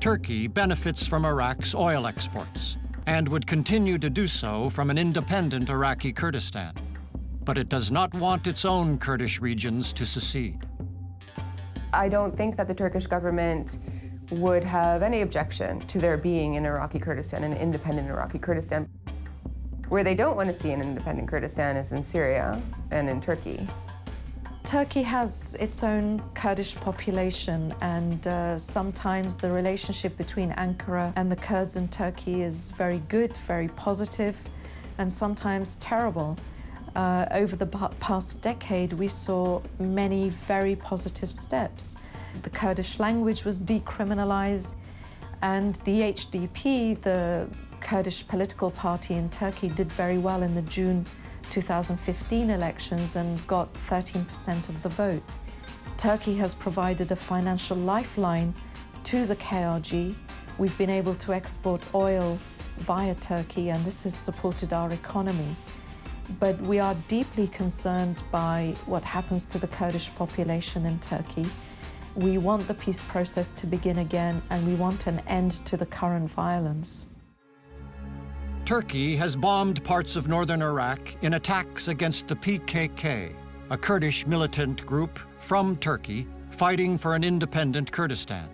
Turkey benefits from Iraq's oil exports and would continue to do so from an independent Iraqi Kurdistan. But it does not want its own Kurdish regions to secede. I don't think that the Turkish government would have any objection to there being an Iraqi Kurdistan, an independent Iraqi Kurdistan. Where they don't want to see an independent Kurdistan is in Syria and in Turkey. Turkey has its own Kurdish population, and sometimes the relationship between Ankara and the Kurds in Turkey is very good, very positive, and sometimes terrible. Over the past decade, we saw many very positive steps. The Kurdish language was decriminalized, and the HDP, the Kurdish political party in Turkey, did very well in the June 2015 elections and got 13% of the vote. Turkey has provided a financial lifeline to the KRG. We've been able to export oil via Turkey, and this has supported our economy. But we are deeply concerned by what happens to the Kurdish population in Turkey. We want the peace process to begin again, and we want an end to the current violence. Turkey has bombed parts of northern Iraq in attacks against the PKK, a Kurdish militant group from Turkey fighting for an independent Kurdistan.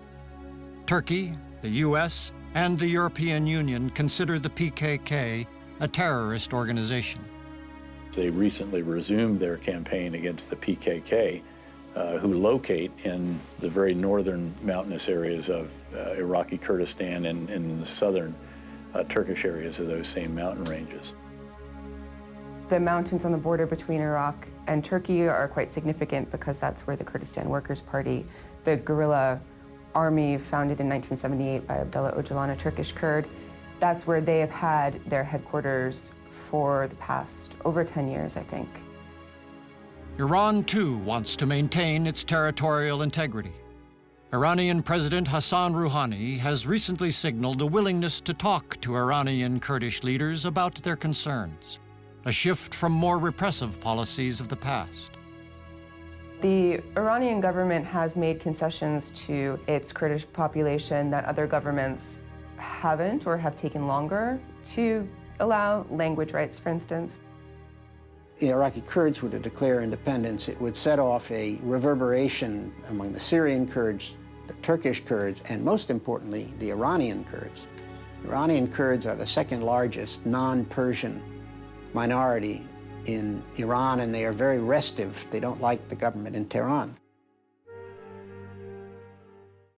Turkey, the US, and the European Union consider the PKK a terrorist organization. They recently resumed their campaign against the PKK, who locate in the very northern mountainous areas of Iraqi Kurdistan and in the southern Turkish areas of those same mountain ranges. The mountains on the border between Iraq and Turkey are quite significant because that's where the Kurdistan Workers' Party, the guerrilla army founded in 1978 by Abdullah Öcalan, a Turkish Kurd, that's where they have had their headquarters for the past over 10 years, I think. Iran, too, wants to maintain its territorial integrity. Iranian President Hassan Rouhani has recently signaled a willingness to talk to Iranian Kurdish leaders about their concerns, a shift from more repressive policies of the past. The Iranian government has made concessions to its Kurdish population that other governments haven't or have taken longer to allow language rights, for instance. The Iraqi Kurds were to declare independence, it would set off a reverberation among the Syrian Kurds, the Turkish Kurds, and most importantly, the Iranian Kurds. Iranian Kurds are the second largest non-Persian minority in Iran, and they are very restive. They don't like the government in Tehran.